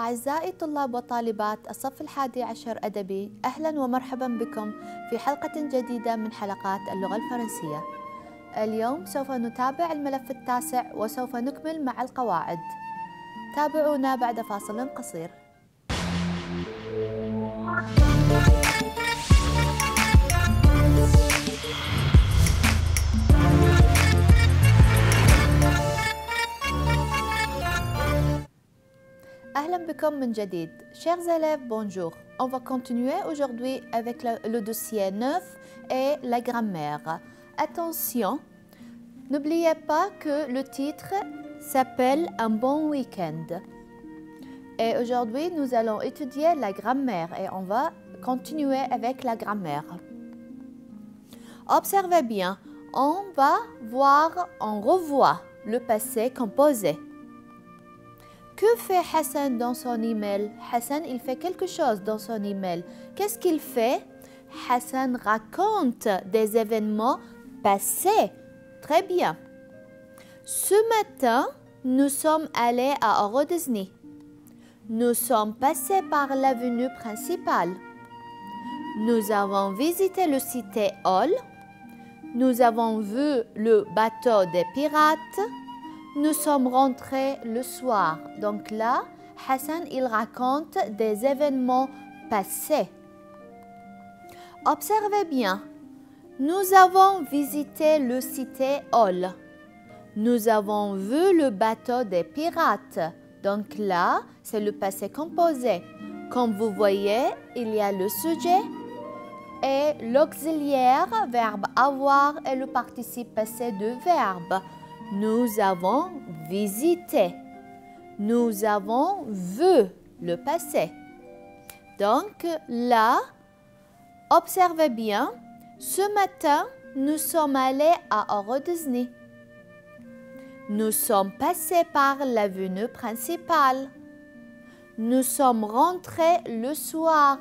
أعزائي طلاب وطالبات الصف 11 أدبي، أهلا ومرحبا بكم في حلقة جديدة من حلقات اللغة الفرنسية. اليوم سوف نتابع الملف التاسع وسوف نكمل مع القواعد. تابعونا بعد فاصل قصير. Ahlan bikom min jadid. Chers élèves, bonjour. On va continuer aujourd'hui avec le dossier 9 et la grammaire. Attention, n'oubliez pas que le titre s'appelle Un bon week-end. Et aujourd'hui, nous allons étudier la grammaire et on va continuer avec la grammaire. Observez bien, on revoit le passé composé. Que fait Hassan dans son email? Hassan, il fait quelque chose dans son email. Qu'est-ce qu'il fait? Hassan raconte des événements passés. Très bien. Ce matin, nous sommes allés à Euro Disney. Nous sommes passés par l'avenue principale. Nous avons visité le cité Hall. Nous avons vu le bateau des pirates. Nous sommes rentrés le soir. Donc là, Hassan, il raconte des événements passés. Observez bien. Nous avons visité le cité Hall. Nous avons vu le bateau des pirates. Donc là, c'est le passé composé. Comme vous voyez, il y a le sujet et l'auxiliaire, verbe avoir et le participe passé de verbe. Nous avons visité. Nous avons vu le passé. Donc là, observez bien. Ce matin, nous sommes allés à Euro Disney. Nous sommes passés par l'avenue principale. Nous sommes rentrés le soir.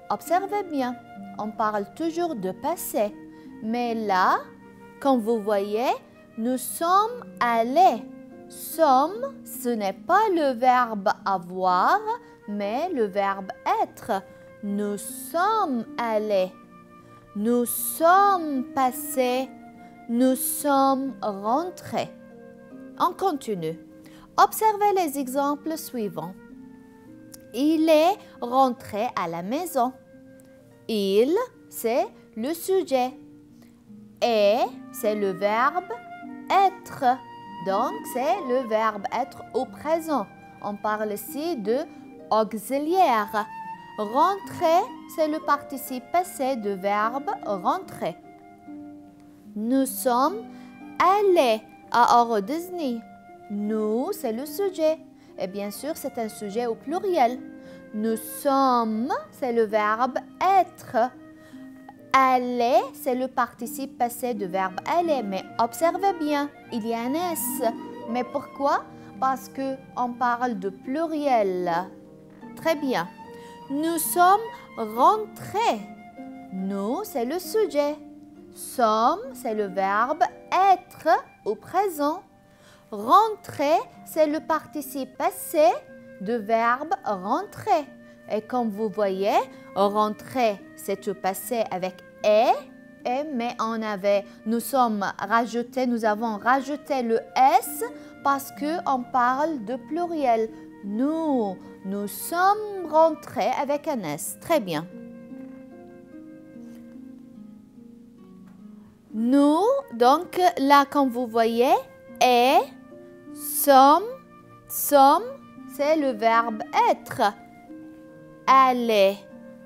Observez bien, on parle toujours de passé. Mais là, comme vous voyez, nous sommes allés. Sommes, ce n'est pas le verbe avoir, mais le verbe être. Nous sommes allés. Nous sommes passés. Nous sommes rentrés. On continue. Observez les exemples suivants. Il est rentré à la maison. Il, c'est le sujet. Et, c'est le verbe être. Donc, c'est le verbe être au présent. On parle ici de auxiliaire. Rentrer, c'est le participe passé du verbe rentrer. Nous sommes allés à Euro Disney. Nous, c'est le sujet. Et bien sûr, c'est un sujet au pluriel. Nous sommes, c'est le verbe être. Aller, c'est le participe passé du verbe aller. Mais observez bien, il y a un S. Mais pourquoi? Parce qu'on parle de pluriel. Très bien. Nous sommes rentrés. Nous, c'est le sujet. Sommes, c'est le verbe être au présent. Rentrer, c'est le participe passé du verbe rentrer. Et comme vous voyez, rentrer, c'est le passé avec et, mais nous avons rajouté le S parce qu'on parle de pluriel. Nous sommes rentrés avec un S. Très bien. Nous, donc là, comme vous voyez, et, sommes, c'est le verbe être. Aller,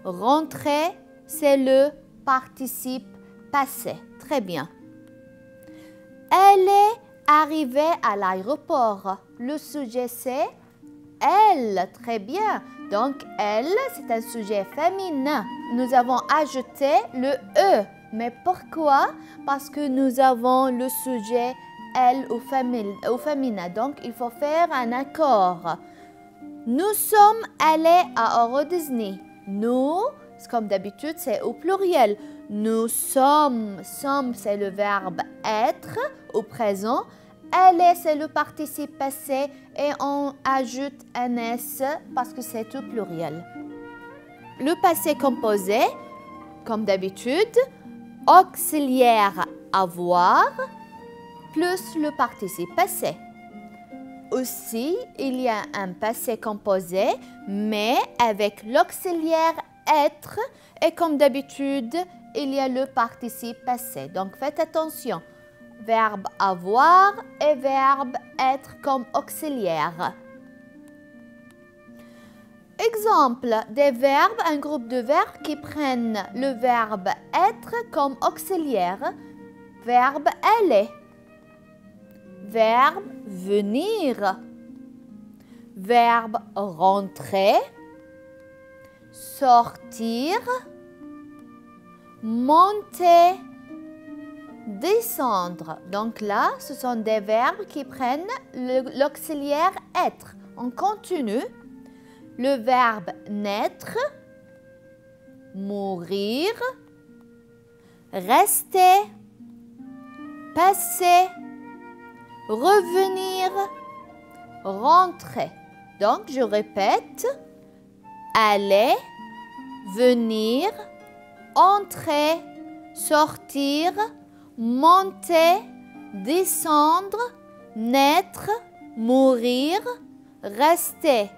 rentrer, c'est le participe passé. Très bien. Elle est arrivée à l'aéroport. Le sujet, c'est elle. Très bien. Donc, elle, c'est un sujet féminin. Nous avons ajouté le E. Mais pourquoi? Parce que nous avons le sujet elle au féminin. Donc, il faut faire un accord. Nous sommes allés à Euro Disney. Nous, comme d'habitude, c'est au pluriel. Nous sommes, c'est le verbe être au présent. Elle est, c'est le participe passé et on ajoute un S parce que c'est au pluriel. Le passé composé, comme d'habitude, auxiliaire avoir plus le participe passé. Aussi, il y a un passé composé, mais avec l'auxiliaire être et comme d'habitude, il y a le participe passé. Donc, faites attention. Verbe avoir et verbe être comme auxiliaire. Exemple, des verbes, un groupe de verbes qui prennent le verbe être comme auxiliaire. Verbe aller. Verbe venir. Verbe rentrer. Sortir. Monter. Descendre. Donc là, ce sont des verbes qui prennent l'auxiliaire être. On continue. Le verbe naître, mourir, rester, passer, revenir, rentrer. Donc, je répète, aller, venir, entrer, sortir, monter, descendre, naître, mourir, rester,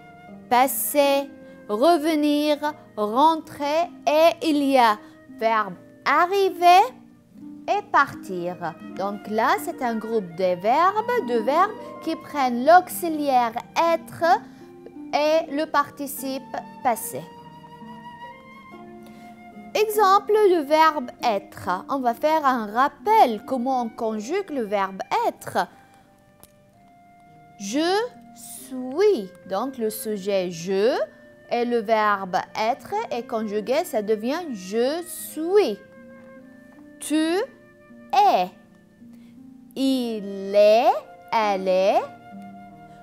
passer, revenir, rentrer et il y a verbe arriver et partir. Donc là, c'est un groupe de verbes qui prennent l'auxiliaire être et le participe passé. Exemple, le verbe être. On va faire un rappel comment on conjugue le verbe être. Je suis. Donc, le sujet je et le verbe être est conjugué, ça devient je suis. Tu es. Il est, elle est.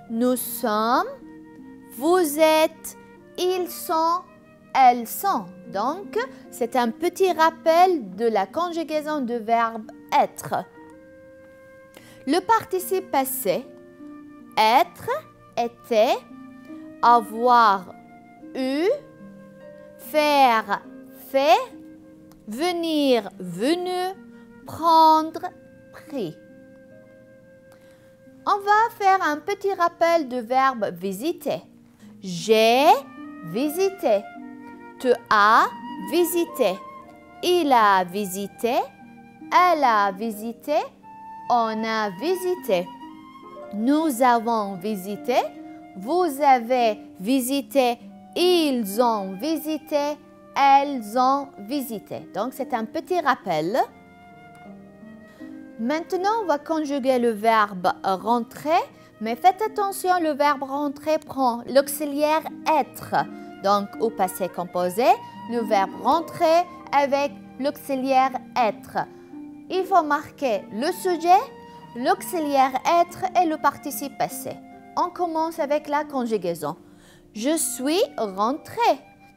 Nous sommes, vous êtes, ils sont, elles sont. Donc, c'est un petit rappel de la conjugaison du verbe être. Le participe passé, être, était, avoir, eu, faire, fait, venir, venu, prendre, pris. On va faire un petit rappel du verbe visiter. J'ai visité. Tu as visité. Il a visité. Elle a visité. On a visité. Nous avons visité. Vous avez visité. Ils ont visité. Elles ont visité. Donc, c'est un petit rappel. Maintenant, on va conjuguer le verbe rentrer. Mais faites attention, le verbe rentrer prend l'auxiliaire être. Donc, au passé composé, le verbe rentrer avec l'auxiliaire être. Il faut marquer le sujet, l'auxiliaire être et le participe passé. On commence avec la conjugaison. Je suis rentré.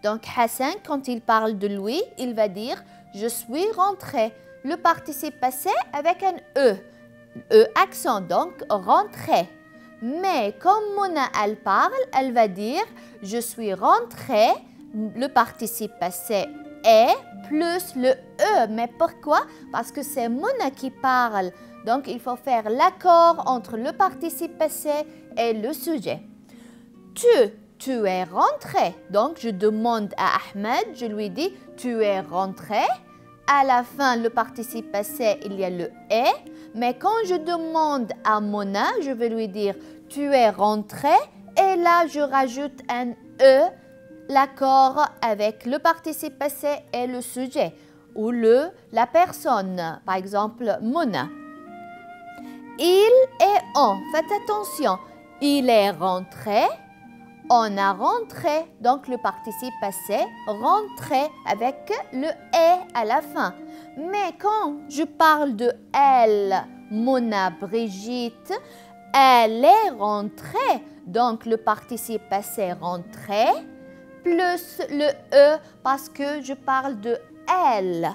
Donc, Hassan, quand il parle de lui, il va dire « Je suis rentré ». Le participe passé avec un E. E accent, donc rentré. Mais comme Mona, elle parle, elle va dire « Je suis rentré ». Le participe passé est plus le E. Mais pourquoi? Parce que c'est Mona qui parle. Donc, il faut faire l'accord entre le participe passé et le sujet. Tu es rentré. Donc, je demande à Ahmed, je lui dis « Tu es rentré ». À la fin, le participe passé, il y a le « est ». Mais quand je demande à Mona, je vais lui dire « Tu es rentré » et là, je rajoute un « e », l'accord avec le participe passé et le sujet ou la personne, par exemple Mona. Il et on, faites attention, il est rentré. On a rentré, donc le participe passé, rentré avec le « est » à la fin. Mais quand je parle de « elle », Mona, Brigitte, elle est rentrée. Donc le participe passé rentré, plus le « e » parce que je parle de « elle ».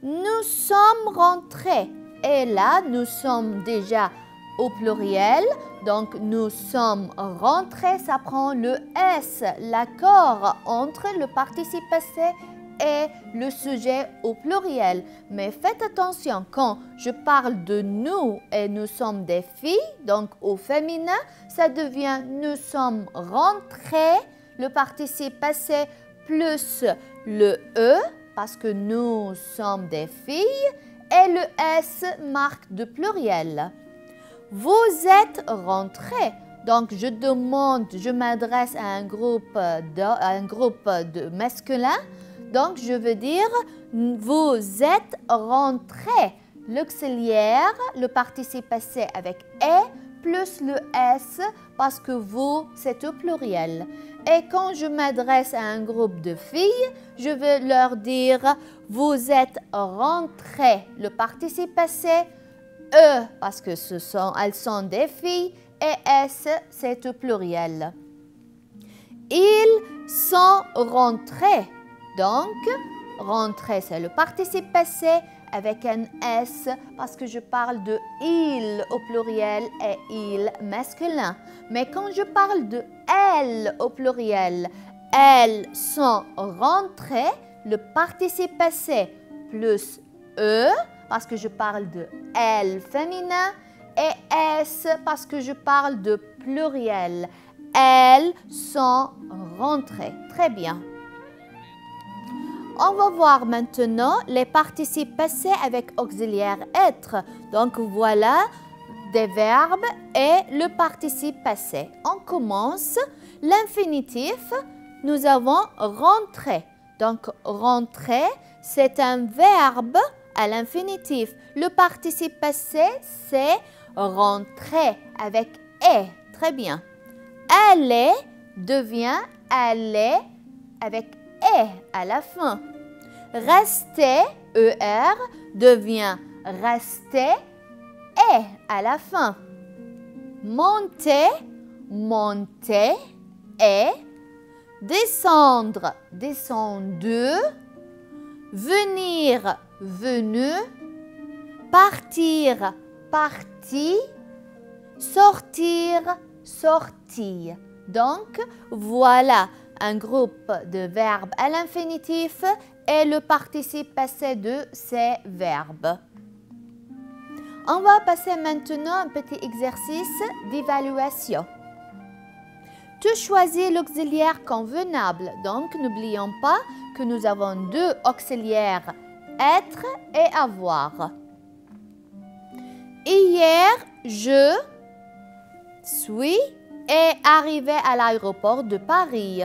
Nous sommes rentrés. Et là, nous sommes déjà au pluriel. Donc, nous sommes rentrés, ça prend le S, l'accord entre le participe passé et le sujet au pluriel. Mais faites attention, quand je parle de nous et nous sommes des filles, donc au féminin, ça devient nous sommes rentrés, le participe passé plus le E, parce que nous sommes des filles, et le S marque de pluriel. Vous êtes rentrés. Donc, je demande, je m'adresse à un groupe de masculin. Donc, je veux dire, vous êtes rentrés. L'auxiliaire, le participe passé avec « est » plus le « s » parce que vous, c'est au pluriel. Et quand je m'adresse à un groupe de filles, je vais leur dire « vous êtes rentrés ». Le participe passé « eux » parce que elles sont des filles et « s » c'est au pluriel. Ils sont rentrés. Donc, rentrer, c'est le participe passé avec un S parce que je parle de il au pluriel et il masculin. Mais quand je parle de elles au pluriel, elles sont rentrées, le participe passé plus eux parce que je parle de elles féminin et S parce que je parle de pluriel. Elles sont rentrées. Très bien. On va voir maintenant les participes passés avec auxiliaire être. Donc, voilà des verbes et le participe passé. On commence. L'infinitif, nous avons rentrer. Donc, rentrer, c'est un verbe à l'infinitif. Le participe passé, c'est rentrer avec est. Très bien. Aller devient aller avec et à la fin. Rester, ER, devient rester et à la fin. Monter, monter et. Descendre, descendu. Venir, venu. Partir, parti. Sortir, sorti. Donc, voilà un groupe de verbes à l'infinitif et le participe passé de ces verbes. On va passer maintenant à un petit exercice d'évaluation. Tu choisis l'auxiliaire convenable. Donc, n'oublions pas que nous avons deux auxiliaires, être et avoir. Hier, je suis arrivé à l'aéroport de Paris.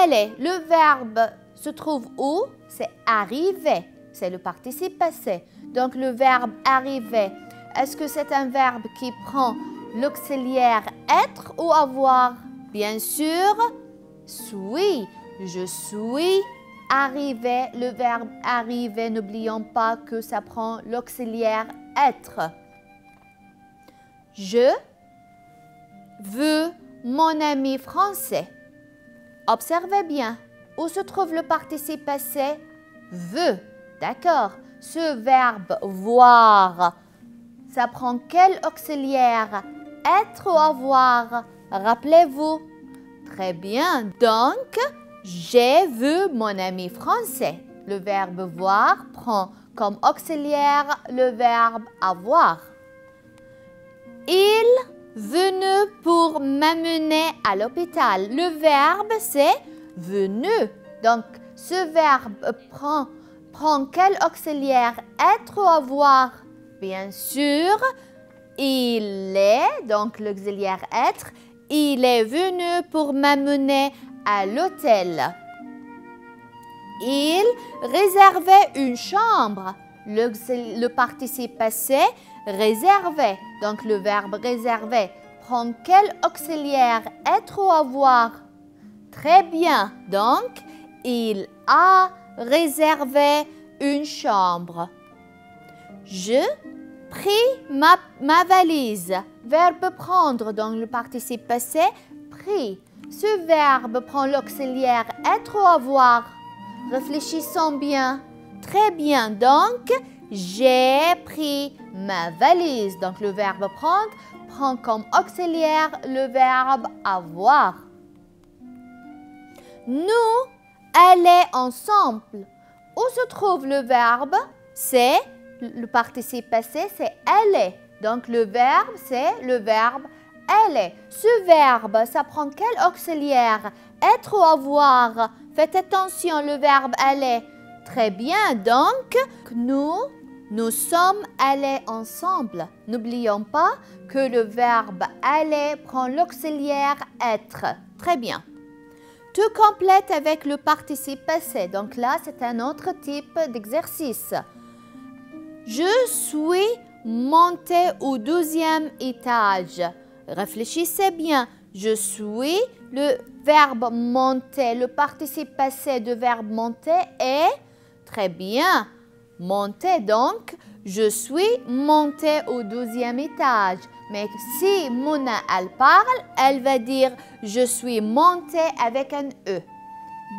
Aller, le verbe se trouve où? C'est arriver. C'est le participe passé. Donc, le verbe arriver, est-ce que c'est un verbe qui prend l'auxiliaire être ou avoir? Bien sûr, suis. Je suis arrivé. Le verbe arriver, n'oublions pas que ça prend l'auxiliaire être. Je veux mon ami français. Observez bien, où se trouve le participe passé? Veut. D'accord. Ce verbe voir, ça prend quel auxiliaire? Être ou avoir? Rappelez-vous. Très bien. Donc, j'ai vu mon ami français. Le verbe voir prend comme auxiliaire le verbe avoir. Il venu pour m'amener à l'hôpital. Le verbe, c'est venu. Donc, ce verbe prend quel auxiliaire? Être ou avoir? Bien sûr, il est, donc l'auxiliaire être, il est venu pour m'amener à l'hôtel. Il réservait une chambre. Le participe passé réservé. Donc, le verbe réserver prend quel auxiliaire? Être ou avoir? Très bien. Donc, il a réservé une chambre. Je pris ma valise. Verbe prendre. Donc, le participe passé pris. Ce verbe prend l'auxiliaire être ou avoir? Réfléchissons bien. Très bien. Donc, j'ai pris ma valise. Donc, le verbe prendre prend comme auxiliaire le verbe avoir. Nous allons ensemble. Où se trouve le verbe? C'est le participe passé, c'est aller. Donc, le verbe, c'est le verbe aller. Ce verbe, ça prend quel auxiliaire? Être ou avoir? Faites attention, le verbe aller. Très bien, donc, nous sommes allés ensemble. N'oublions pas que le verbe aller prend l'auxiliaire être. Très bien. Tu complètes avec le participe passé. Donc là, c'est un autre type d'exercice. Je suis monté au 12e étage. Réfléchissez bien. Je suis, le verbe monter, le participe passé de verbe monter est très bien. Monter, donc, je suis monté au 12e étage. Mais si Mona, elle parle, elle va dire « Je suis monté » avec un E.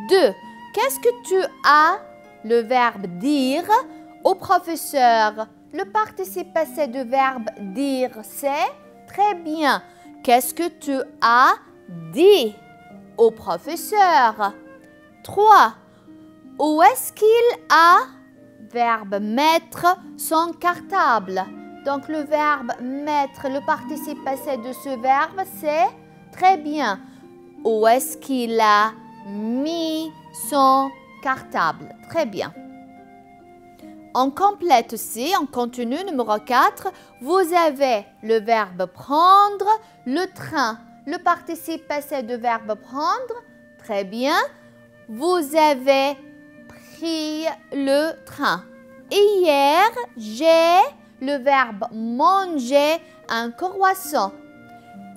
2. Qu'est-ce que tu as, le verbe dire, au professeur? Le participe passé de verbe dire, c'est très bien. Qu'est-ce que tu as dit au professeur? 3. Où est-ce qu'il a, verbe mettre, son cartable? Donc, le verbe mettre, le participe passé de ce verbe, c'est très bien. Où est-ce qu'il a mis son cartable? Très bien. On complète aussi, on continue, numéro 4. Vous avez le verbe prendre, le train. Le participe passé de verbe prendre, très bien. Vous avez pris le train. Hier, j'ai le verbe manger un croissant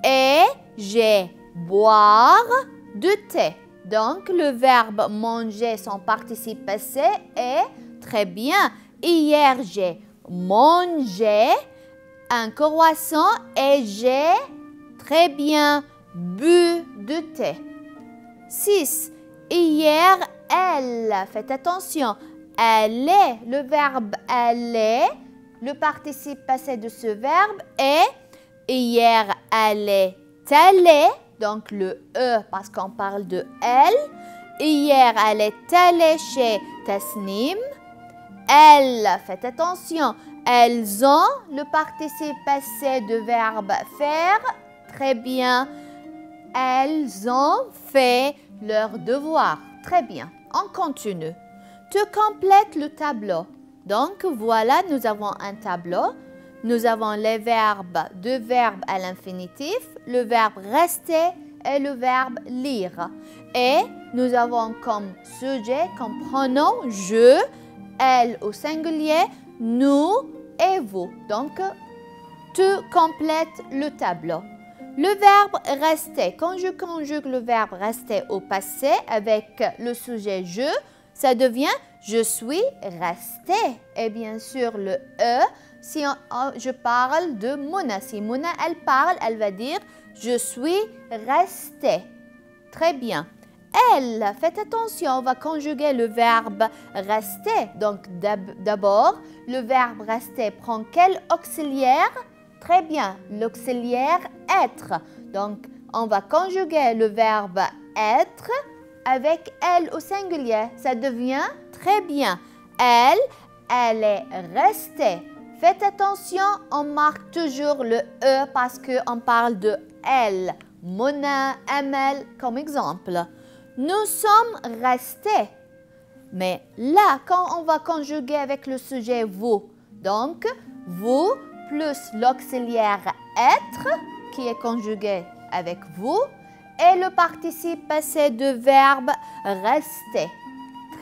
et j'ai boire du thé. Donc, le verbe manger, son participe passé est très bien. Hier, j'ai mangé un croissant et j'ai très bien bu du thé. 6. Hier, elle. Faites attention. Elle est, le verbe elle est. Le participe passé de ce verbe est hier, elle est allée, donc le E parce qu'on parle de elle. Hier, elle est allée chez Tasnim. Elle, faites attention, elles ont le participe passé de verbe faire. Très bien. Elles ont fait leur devoir. Très bien. On continue. Tu complètes le tableau. Donc, voilà, nous avons un tableau. Nous avons les verbes, deux verbes à l'infinitif, le verbe rester et le verbe lire. Et nous avons comme sujet, comme pronom, je, elle au singulier, nous et vous. Donc, tu complètes le tableau. Le verbe rester, quand je conjugue le verbe rester au passé avec le sujet je, ça devient je suis resté. Et bien sûr, le E, si je parle de Mona. Si Mona, elle parle, elle va dire je suis resté. Très bien. Elle, faites attention, on va conjuguer le verbe rester. Donc, d'abord, le verbe rester prend quel auxiliaire? Très bien, l'auxiliaire être. Donc, on va conjuguer le verbe être avec elle au singulier. Ça devient très bien. Elle est restée. Faites attention, on marque toujours le E parce qu'on parle de elle. Mona, Amel comme exemple. Nous sommes restés. Mais là, quand on va conjuguer avec le sujet vous, donc vous plus l'auxiliaire être qui est conjugué avec vous et le participe passé de verbe rester.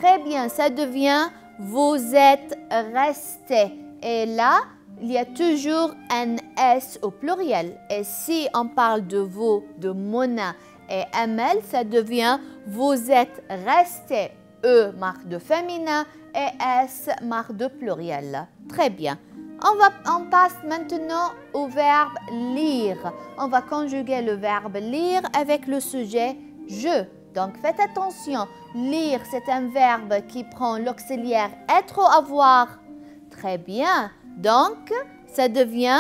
Très bien, ça devient vous êtes restés. Et là, il y a toujours un S au pluriel. Et si on parle de vous, de Mona et Amel, ça devient vous êtes restés. E, marque de féminin, et S, marque de pluriel. Très bien. On passe maintenant au verbe lire. On va conjuguer le verbe lire avec le sujet je. Donc, faites attention. Lire, c'est un verbe qui prend l'auxiliaire être ou avoir. Très bien. Donc, ça devient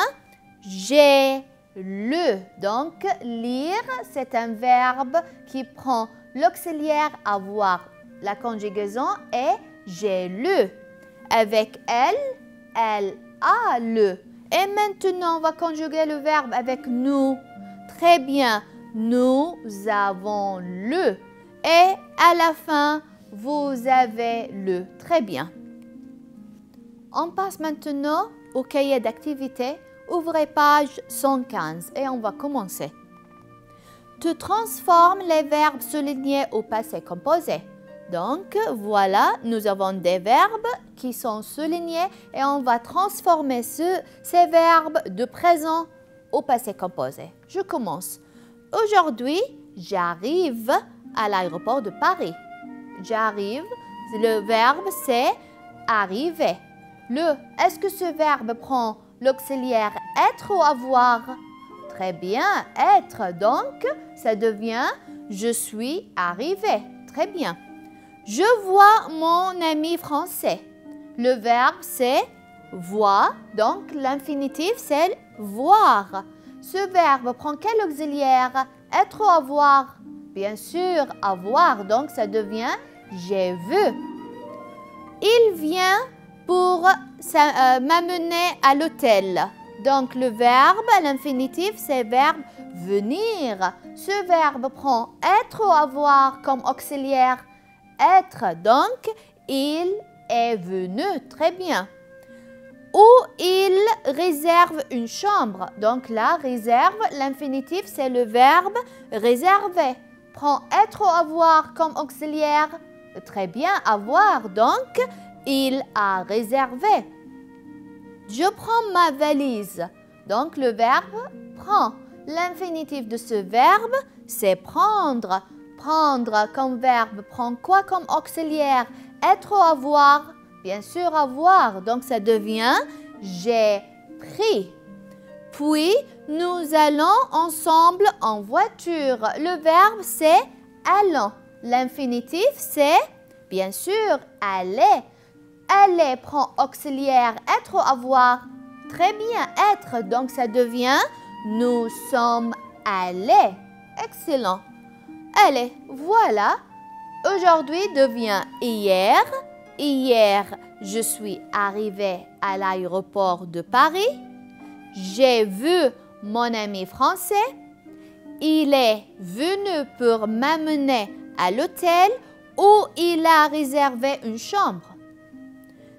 j'ai lu. Donc, lire, c'est un verbe qui prend l'auxiliaire avoir. La conjugaison est j'ai lu. Avec elle a lu. Et maintenant, on va conjuguer le verbe avec nous. Très bien. Nous avons lu. Et à la fin, vous avez lu. Très bien. On passe maintenant au cahier d'activité. Ouvrez page 115 et on va commencer. Tu transformes les verbes soulignés au passé composé. Donc, voilà, nous avons des verbes qui sont soulignés et on va transformer ces verbes de présent au passé composé. Je commence. Aujourd'hui, j'arrive à l'aéroport de Paris. J'arrive, le verbe c'est arriver. Est-ce que ce verbe prend l'auxiliaire être ou avoir? Très bien, être. Donc, ça devient je suis arrivé. Très bien. Je vois mon ami français. Le verbe c'est voir. Donc, l'infinitif c'est voir. Ce verbe prend quel auxiliaire? Être ou avoir? Bien sûr, avoir. Donc, ça devient j'ai vu. Il vient pour m'amener à l'hôtel. Donc, le verbe, l'infinitif, c'est verbe venir. Ce verbe prend être ou avoir comme auxiliaire. Être. Donc, il est venu. Très bien. Où il réserve une chambre. Donc, là, réserve, l'infinitif, c'est le verbe réserver. Prend être ou avoir comme auxiliaire. Très bien, avoir. Donc, il a réservé. Je prends ma valise. Donc, le verbe prend. L'infinitif de ce verbe, c'est prendre. Prendre comme verbe prend quoi comme auxiliaire? Être ou avoir? Bien sûr, avoir. Donc, ça devient j'ai pris. Puis, nous allons ensemble en voiture. Le verbe, c'est allons. L'infinitif, c'est bien sûr aller. Aller prend auxiliaire être ou avoir. Très bien, être. Donc, ça devient nous sommes allés. Excellent. Allez, voilà. Aujourd'hui devient hier. Hier, je suis arrivée à l'aéroport de Paris. J'ai vu mon ami français. Il est venu pour m'amener à l'hôtel où il a réservé une chambre.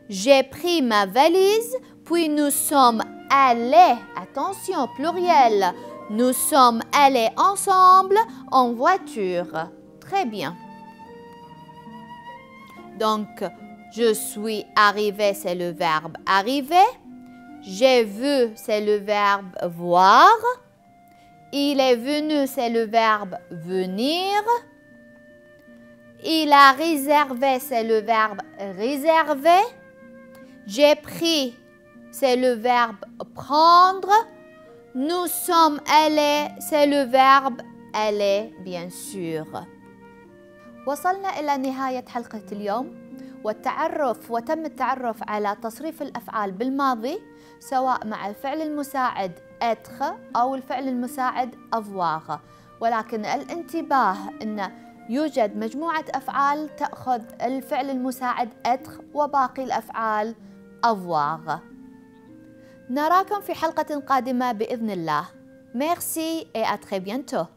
J'ai pris ma valise, puis nous sommes allés, attention, pluriel, nous sommes allés ensemble en voiture. Très bien. Donc, je suis arrivé, c'est le verbe arriver. J'ai vu, c'est le verbe voir. Il est venu, c'est le verbe venir. Il a réservé, c'est le verbe réserver. J'ai pris, c'est le verbe prendre. Nous sommes allés, c'est le verbe aller, bien sûr. وصلنا إلى نهاية حلقة اليوم وتم التعرف على تصريف الأفعال بالماضي سواء مع الفعل المساعد être أو الفعل المساعد avoir. ولكن الانتباه أن يوجد مجموعة أفعال تأخذ الفعل المساعد être وباقي الأفعال avoir. نراكم في حلقة قادمة بإذن الله. Merci et à très bientôt.